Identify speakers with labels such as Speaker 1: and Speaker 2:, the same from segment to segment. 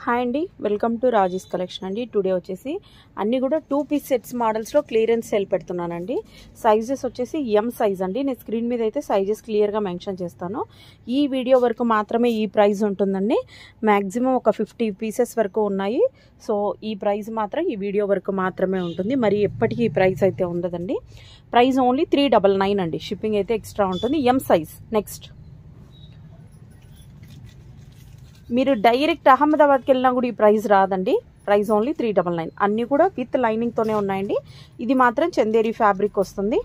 Speaker 1: Hi అండి, welcome to Raji's collection అండి. Today వచ్చేసి అన్నీ కూడా 2 పీస్ సెట్స్ మోడల్స్లో క్లియరెన్స్ సేల్ పెడుతున్నానండి. సైజెస్ వచ్చేసి ఎం సైజ్ అండి. నేను స్క్రీన్ మీద అయితే సైజెస్ క్లియర్గా మెన్షన్ చేస్తాను. ఈ వీడియో వరకు మాత్రమే ఈ ప్రైస్ ఉంటుందండి. మ్యాక్సిమం ఒక 50 పీసెస్ వరకు ఉన్నాయి. సో ఈ ప్రైస్ మాత్రం ఈ వీడియో వరకు మాత్రమే ఉంటుంది. మరి ఎప్పటికీ ఈ ప్రైస్ అయితే ఉండదండి. ప్రైస్ ఓన్లీ 399 అండి. షిప్పింగ్ అయితే ఎక్స్ట్రా ఉంటుంది. M size. నెక్స్ట్ మీరు డైరెక్ట్ అహ్మదాబాద్కి వెళ్ళినా కూడా ఈ ప్రైస్ రాదండి. Price only 399. అన్నీ కూడా విత్ లైనింగ్తోనే ఉన్నాయండి. ఇది మాత్రం చందేరి ఫ్యాబ్రిక్ వస్తుంది.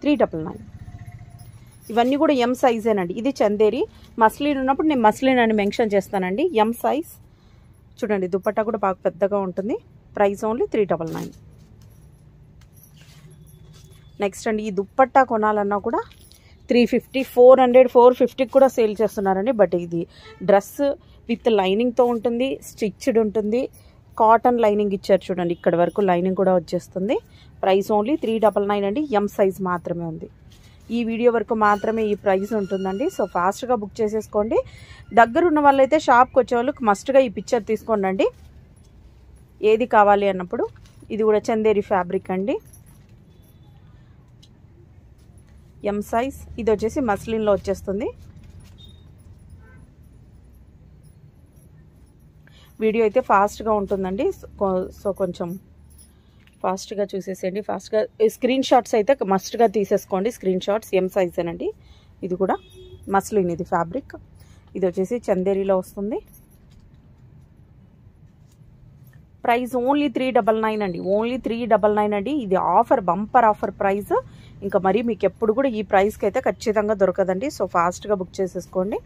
Speaker 1: 399. ఇవన్నీ కూడా ఎం సైజేనండి. ఇది చందేరి మస్లిన్ ఉన్నప్పుడు నేను మస్లిన్ అని మెన్షన్ చేస్తానండి. ఎం సైజ్ చూడండి. దుపట్టా కూడా బాగా పెద్దగా ఉంటుంది. Price only 399. నెక్స్ట్ అండి, ఈ దుపట్టా కొనాలన్నా కూడా 350, 400, 450 కూడా సేల్ చేస్తున్నారండి. బట్ ఇది డ్రెస్ విత్ లైనింగ్తో ఉంటుంది, స్టిచ్డ్ ఉంటుంది. కాటన్ లైనింగ్ ఇచ్చారు చూడండి. ఇక్కడ వరకు లైనింగ్ కూడా వచ్చేస్తుంది. ప్రైస్ ఓన్లీ 399 అండి. ఎం సైజ్ మాత్రమే ఉంది. ఈ వీడియో వరకు మాత్రమే ఈ ప్రైస్ ఉంటుందండి. సో ఫాస్ట్గా బుక్ చేసేసుకోండి. దగ్గర ఉన్న వాళ్ళైతే షాప్కి వచ్చే వాళ్ళకి మస్ట్గా ఈ పిక్చర్ తీసుకోండి ఏది కావాలి అన్నప్పుడు. ఇది కూడా చందేరి ఫ్యాబ్రిక్ అండి. M size. ఇది వచ్చేసి మస్లిన్లో వచ్చేస్తుంది. వీడియో అయితే ఫాస్ట్గా ఉంటుందండి. సో కొంచెం ఫాస్ట్గా చూసేసేయండి. ఫాస్ట్గా స్క్రీన్ షాట్స్ అయితే మస్ట్గా తీసేసుకోండి. Screen shots. ఎం సైజ్ అనండి. ఇది కూడా మస్లిన్. ఇది ఫ్యాబ్రిక్. ఇది వచ్చేసి చందేరిలో వస్తుంది. ప్రైస్ ఓన్లీ 399 అండి. ఓన్లీ 399 అండి. ఇది ఆఫర్, బంపర్ ఆఫర్ ప్రైస్. ఇంకా మరి మీకు ఎప్పుడు కూడా ఈ ప్రైస్కి అయితే ఖచ్చితంగా దొరకదండి. సో ఫాస్ట్గా బుక్ చేసేసుకోండి.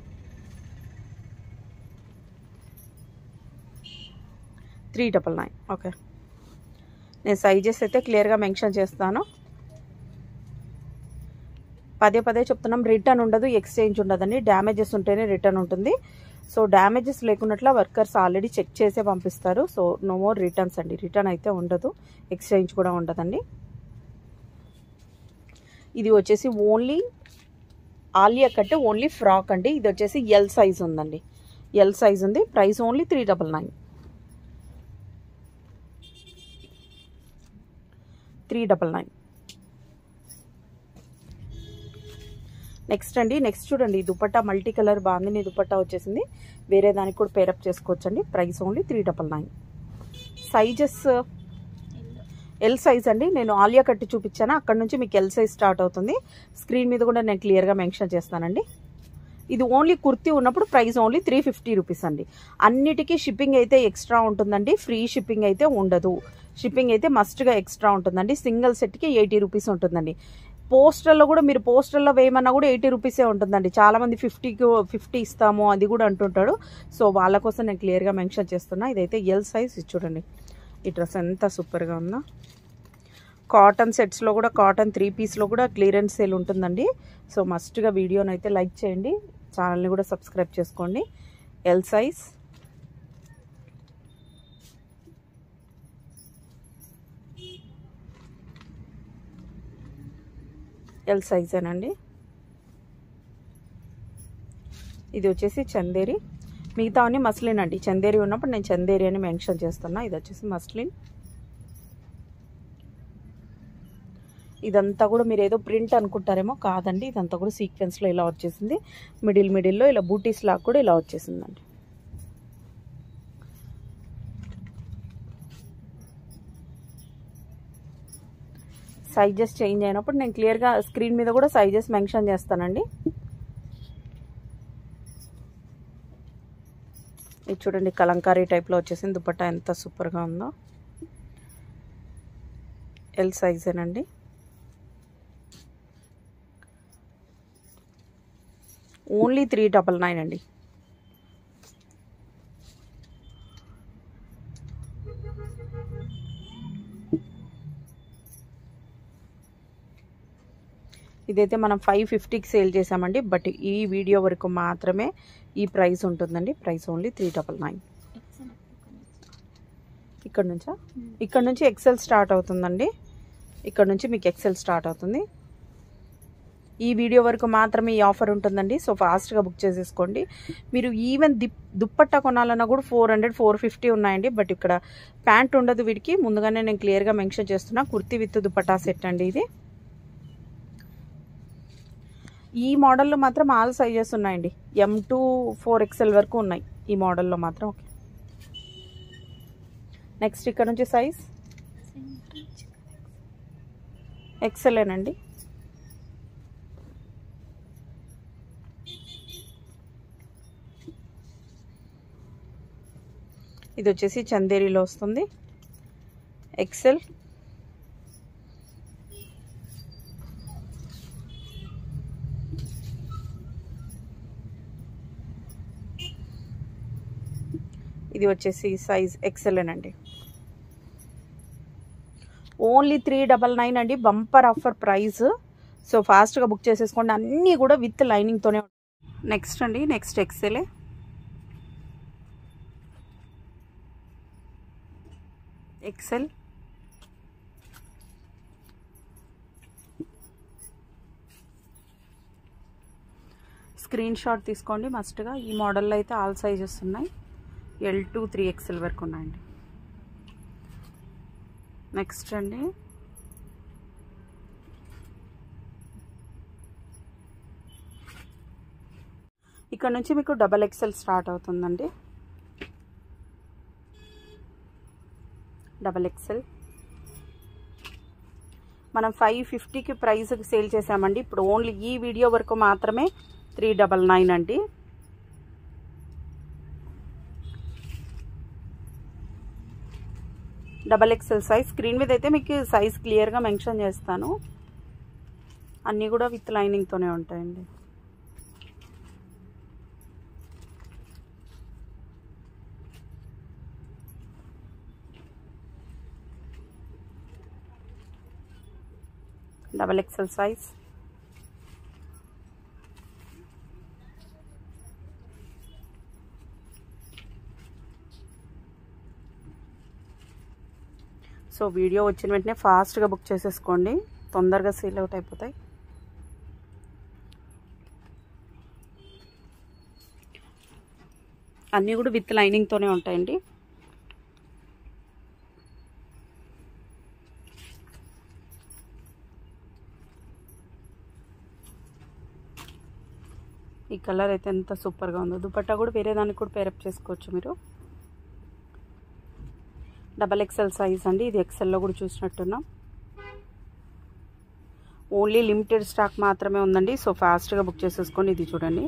Speaker 1: 399. ఓకే, నేను సైజెస్ అయితే క్లియర్గా మెన్షన్ చేస్తాను. పదే పదే చెప్తున్నాం, రిటర్న్ ఉండదు, ఎక్స్చేంజ్ ఉండదండి. డ్యామేజెస్ ఉంటేనే రిటర్న్ ఉంటుంది. సో డ్యామేజెస్ లేకున్నట్ల వర్కర్స్ ఆల్రెడీ చెక్ చేసే పంపిస్తారు. సో నో మోర్ రిటర్న్స్ అండి. రిటర్న్ అయితే ఉండదు, ఎక్స్చేంజ్ కూడా ఉండదండి. ఇది వచ్చేసి only Alia cut, only frock అండి. ఇది వచ్చేసి ఎల్ సైజ్ ఉందండి. ఎల్ సైజ్ ఉంది. Price only 399. 399. నెక్స్ట్ అండి, నెక్స్ట్ చూడండి. దుపట్టా మల్టీ కలర్ బాందిని దుపట్టా వచ్చేసింది. వేరే దానికి కూడా పేరప్ చేసుకోవచ్చండి. Price only 399. Sizes L size అండి. నేను ఆలియా కట్టి చూపించాను, అక్కడ నుంచి మీకు ఎల్ సైజ్ స్టార్ట్ అవుతుంది. స్క్రీన్ మీద కూడా నేను క్లియర్గా మెన్షన్ చేస్తానండి. ఇది ఓన్లీ కుర్తీ ఉన్నప్పుడు ప్రైస్ ఓన్లీ 350 రూపీస్ అండి. అన్నిటికీ షిప్పింగ్ అయితే ఎక్స్ట్రా ఉంటుందండి. ఫ్రీ షిప్పింగ్ అయితే ఉండదు. షిప్పింగ్ అయితే మస్ట్గా ఎక్స్ట్రా ఉంటుందండి. సింగిల్ సెట్కి 80 రూపీస్ ఉంటుందండి. పోస్టర్లో కూడా మీరు పోస్టర్లో వేయమన్నా కూడా 80 రూపీసే ఉంటుందండి. చాలామంది 50 ఇస్తాము అది కూడా అంటుంటాడు. సో వాళ్ళ కోసం నేను క్లియర్గా మెన్షన్ చేస్తున్నా. ఇదైతే ఎల్ సైజ్. ఇది చూడండి. ఈ డ్రెస్ ఎంత సూపర్గా ఉందో. కాటన్ సెట్స్లో కూడా, కాటన్ 3 పీస్లో కూడా క్లియరెన్స్ సేల్ ఉంటుందండి. సో మస్ట్గా వీడియోని అయితే లైక్ చేయండి, ఛానల్ని కూడా సబ్స్క్రైబ్ చేసుకోండి. L size. ఎల్ సైజేనండి. ఇది వచ్చేసి చందేరి. మిగతా అన్ని మస్లిన్ అండి. చందేరి ఉన్నప్పుడు నేను చందేరి అని మెన్షన్ చేస్తున్నా. ఇది వచ్చేసి మస్లిన్. ఇదంతా కూడా మీరు ఏదో ప్రింట్ అనుకుంటారేమో, కాదండి. ఇదంతా కూడా సీక్వెన్స్లో ఇలా వచ్చేసింది. మిడిల్లో ఇలా బూటీస్ లాగా కూడా ఇలా వచ్చేసిందండి. సైజెస్ చేంజ్ అయినప్పుడు నేను క్లియర్గా స్క్రీన్ మీద కూడా సైజెస్ మెన్షన్ చేస్తానండి. ఇది చూడండి, కలంకారీ టైప్లో వచ్చేసింది. దుపట్టా ఎంత సూపర్గా ఉందో. ఎల్ సైజేనండి. ఓన్లీ 399 అండి. ఇదైతే మనం 550కి సేల్ చేసామండి. బట్ ఈ వీడియో వరకు మాత్రమే ఈ ప్రైస్ ఉంటుందండి. Price only 399. ఇక్కడ నుంచి ఎక్సెల్ స్టార్ట్ అవుతుందండి. ఇక్కడ నుంచి మీకు ఎక్సెల్ స్టార్ట్ అవుతుంది. ఈ వీడియో వరకు మాత్రమే ఈ ఆఫర్ ఉంటుందండి. సో ఫాస్ట్గా బుక్ చేసేసుకోండి. మీరు ఈవెన్ దుప్పట్టా కొనాలన్నా కూడా 400 450 ఉన్నాయండి. బట్ ఇక్కడ ప్యాంట్ ఉండదు వీడికి. ముందుగానే నేను క్లియర్గా మెన్షన్ చేస్తున్నా. కుర్తీ విత్ దుప్పట్టా సెట్ అండి ఇది. ఈ మోడల్లో మాత్రం ఆల్ సైజెస్ ఉన్నాయండి. M to 4XL వరకు ఉన్నాయి ఈ మోడల్లో మాత్రం. ఓకే, నెక్స్ట్ ఇక్కడ నుంచి సైజ్ XL ఏనండి. ఇది వచ్చేసి చందేరిలో వస్తుంది XL. ఇది వచ్చేసి సైజ్ XL అండి. ఓన్లీ 399 అండి. Bumper offer price. సో ఫాస్ట్గా బుక్ చేసేసుకోండి. అన్నీ కూడా విత్ లైనింగ్తోనే. నెక్స్ట్ అండి, next XL. XL screen shot తీసుకోండి మస్ట్గా. ఈ మోడల్లో అయితే ఆల్ సైజెస్ ఉన్నాయి. L to 3XL వరకు ఉన్నాయండి. నెక్స్ట్ అండి, ఇక్కడ నుంచి మీకు XXL స్టార్ట్ అవుతుందండి. XXL మనం 550కి ప్రైస్ సేల్ చేసామండి. ఇప్పుడు ఓన్లీ ఈ వీడియో వరకు మాత్రమే 399 అండి. XXL size. స్క్రీన్ మీద అయితే మీకు సైజ్ క్లియర్గా మెన్షన్ చేస్తాను. అన్నీ కూడా విత్ లైనింగ్తోనే ఉంటాయండి. XXL size. సో వీడియో వచ్చిన వెంటనే ఫాస్ట్గా బుక్ చేసేసుకోండి. తొందరగా సేల్ అవుట్ అయిపోతాయి. అన్నీ కూడా విత్ లైనింగ్తోనే ఉంటాయండి. ఈ కలర్ అయితే ఎంత సూపర్గా ఉందో. దుపట్టా కూడా వేరే దానికి కూడా పేరప్ చేసుకోవచ్చు మీరు. XXL సైజ్ అండి. ఇది XLలో కూడా చూసినట్టున్నాం. ఓన్లీ లిమిటెడ్ స్టాక్ మాత్రమే ఉందండి. సో ఫాస్ట్గా బుక్ చేసేసుకోండి. ఇది చూడండి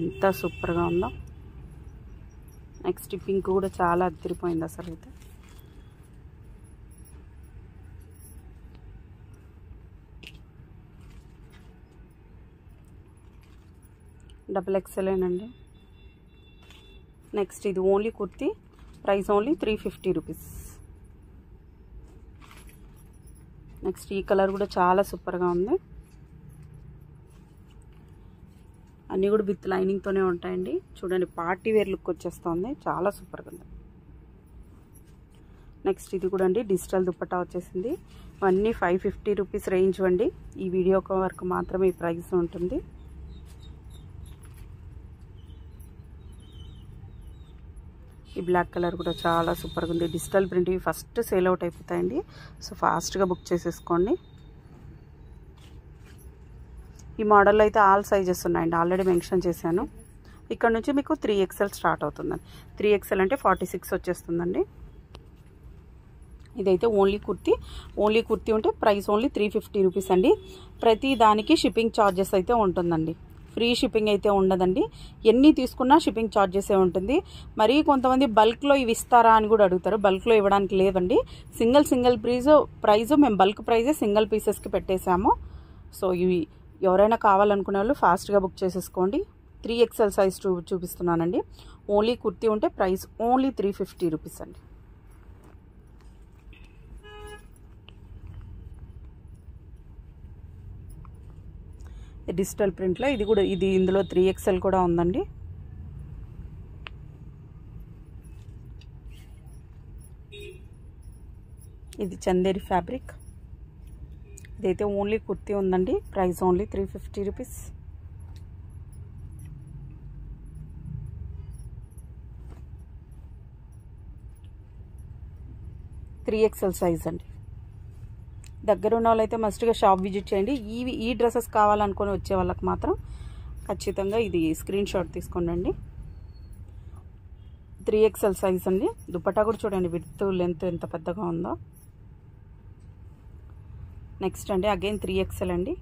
Speaker 1: ఎంత సూపర్గా ఉందో. నెక్స్ట్ పింక్ కూడా చాలా అదిరిపోయింది అసలు అయితే. XXL ఏనండి. నెక్స్ట్ ఇది only kurti. Price only 350 rupees. Next ఈ కలర్ కూడా చాలా సూపర్గా ఉంది. అన్నీ కూడా విత్ లైనింగ్తోనే ఉంటాయండి. చూడండి పార్టీ వేర్ లుక్ వచ్చేస్తుంది. చాలా సూపర్గా ఉంది. నెక్స్ట్ ఇది కూడా అండి డిజిటల్ దుపట్టా వచ్చేసింది. అన్నీ 550 రూపీస్ రేంజ్ అండి. ఈ వీడియో వరకు మాత్రమే ఈ ప్రైస్ ఉంటుంది. ఈ బ్లాక్ కలర్ కూడా చాలా సూపర్గా ఉంది. డిజిటల్ ప్రింట్ ఇవి ఫస్ట్ సేల్ అవుట్ అయిపోతాయండి. సో ఫాస్ట్గా బుక్ చేసేసుకోండి. ఈ మోడల్లో అయితే ఆల్ సైజెస్ ఉన్నాయండి. ఆల్రెడీ మెన్షన్ చేశాను. ఇక్కడ నుంచి మీకు 3XL స్టార్ట్ అవుతుందండి. 3XL అంటే 46 వచ్చేస్తుందండి. ఇదైతే ఓన్లీ కుర్తీ. ఓన్లీ కుర్తీ ఉంటే ప్రైస్ ఓన్లీ 350 రూపీస్ అండి. ప్రతి దానికి షిప్పింగ్ ఛార్జెస్ అయితే ఉంటుందండి. ఫ్రీ షిప్పింగ్ అయితే ఉండదండి. ఎన్ని తీసుకున్నా షిప్పింగ్ ఛార్జెస్ ఉంటుంది. మరి కొంతమంది బల్క్లో ఇవి ఇస్తారా అని కూడా అడుగుతారు. బల్క్లో ఇవ్వడానికి లేదండి. సింగిల్ ప్రైజ్ మేము బల్క్ ప్రైజే సింగిల్ పీసెస్కి పెట్టేశాము. సో ఇవి ఎవరైనా కావాలనుకునే వాళ్ళు ఫాస్ట్గా బుక్ చేసేసుకోండి. 3XL సైజ్ చూపిస్తున్నానండి. ఓన్లీ కుర్తీ ఉంటే ప్రైస్ ఓన్లీ 350 రూపీస్ అండి. డిజిటల్ ప్రింట్లో ఇది ఇందులో 3XL కూడా ఉందండి. ఇది చందేరి ఫ్యాబ్రిక్. ఇదైతే ఓన్లీ కుర్తీ ఉందండి. Price only 350 rupees. Three XL size అండి. దగ్గర ఉన్న వాళ్ళైతే మస్ట్గా షాప్ విజిట్ చేయండి. ఈ డ్రెస్సెస్ కావాలనుకొని వచ్చే వాళ్ళకి మాత్రం ఖచ్చితంగా ఇది స్క్రీన్ షాట్ తీసుకోండి. 3XL సైజ్ అండి. దుపట్టా కూడా చూడండి విడ్త్ లెంత్ ఎంత పెద్దగా ఉందో. నెక్స్ట్ అండి అగైన్ 3XL అండి.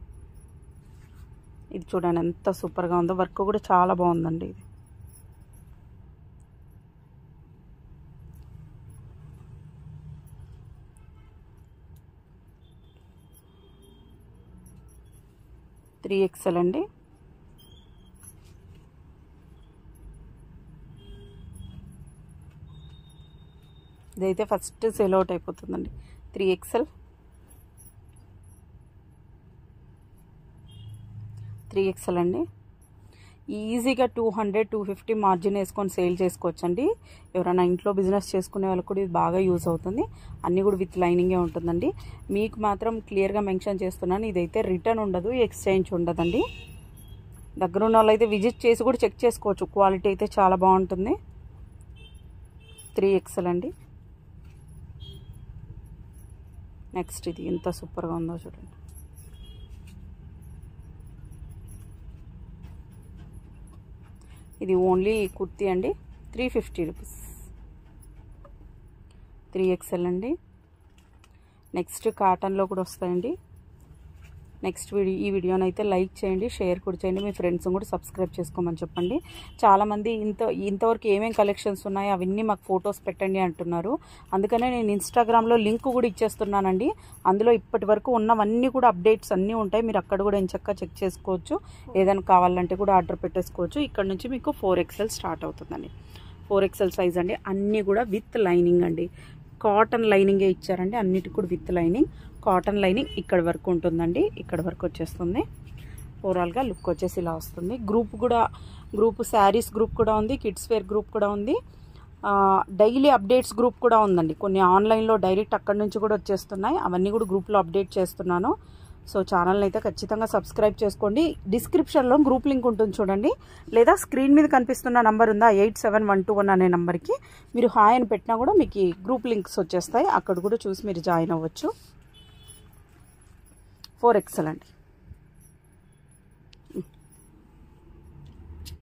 Speaker 1: ఇది చూడండి ఎంత సూపర్గా ఉందో. వర్క్ కూడా చాలా బాగుందండి. ఇది XL అండి. ఇదైతే ఫస్ట్ సేల్ అవుట్ అయిపోతుందండి. 3XL అండి. ఈజీగా 200-250 మార్జిన్ వేసుకొని సేల్ చేసుకోవచ్చండి. ఎవరైనా ఇంట్లో బిజినెస్ చేసుకునే వాళ్ళకి కూడా ఇది బాగా యూజ్ అవుతుంది. అన్నీ కూడా విత్ లైనింగే ఉంటుందండి. మీకు మాత్రం క్లియర్గా మెన్షన్ చేస్తున్నాను, ఇదైతే రిటర్న్ ఉండదు, ఎక్స్చేంజ్ ఉండదండి. దగ్గర ఉన్న వాళ్ళైతే విజిట్ చేసి కూడా చెక్ చేసుకోవచ్చు. క్వాలిటీ అయితే చాలా బాగుంటుంది. 3XL అండి. నెక్స్ట్ ఇది ఎంత సూపర్గా ఉందో చూడండి. ఇది ఓన్లీ కుర్తీ అండి. 350 రూపీస్. 3XL అండి. నెక్స్ట్ కాటన్లో కూడా వస్తాయండి. నెక్స్ట్ ఈ వీడియోని అయితే లైక్ చేయండి, షేర్ కూడా చేయండి. మీ ఫ్రెండ్స్ కూడా సబ్స్క్రైబ్ చేసుకోమని చెప్పండి. చాలామంది ఇంతవరకు ఏమేమి కలెక్షన్స్ ఉన్నాయో అవన్నీ మాకు ఫొటోస్ పెట్టండి అంటున్నారు. అందుకనే నేను ఇన్స్టాగ్రామ్లో లింక్ కూడా ఇచ్చేస్తున్నానండి. అందులో ఇప్పటి వరకు ఉన్నవన్నీ కూడా అప్డేట్స్ అన్నీ ఉంటాయి. మీరు అక్కడ కూడా ఎంచక్కా చెక్ చేసుకోవచ్చు. ఏదైనా కావాలంటే కూడా ఆర్డర్ పెట్టేసుకోవచ్చు. ఇక్కడ నుంచి మీకు 4XL స్టార్ట్ అవుతుందండి. 4XL సైజ్ అండి. అన్నీ కూడా విత్ లైనింగ్ అండి. కాటన్ లైనింగే ఇచ్చారండి. అన్నిటికి కూడా విత్ లైనింగ్. కాటన్ లైనింగ్ ఇక్కడ వరకు ఉంటుందండి. ఇక్కడ వరకు వచ్చేస్తుంది. ఓవరాల్గా లుక్ వచ్చేసి ఇలా వస్తుంది. గ్రూప్ శారీస్ గ్రూప్ కూడా ఉంది. కిడ్స్ వేర్ గ్రూప్ కూడా ఉంది. డైలీ అప్డేట్స్ గ్రూప్ కూడా ఉందండి. కొన్ని ఆన్లైన్లో డైరెక్ట్ అక్కడి నుంచి కూడా వచ్చేస్తున్నాయి. అవన్నీ కూడా గ్రూప్లో అప్డేట్ చేస్తున్నాను. సో ఛానల్ని అయితే ఖచ్చితంగా సబ్స్క్రైబ్ చేసుకోండి. డిస్క్రిప్షన్లో గ్రూప్ లింక్ ఉంటుంది చూడండి, లేదా స్క్రీన్ మీద కనిపిస్తున్న నంబర్ ఉందా 87121 అనే నెంబర్కి మీరు హాయ్ అని పెట్టినా కూడా మీకు గ్రూప్ లింక్స్ వచ్చేస్తాయి. అక్కడ కూడా చూసి మీరు జాయిన్ అవ్వచ్చు. 4XL అండి.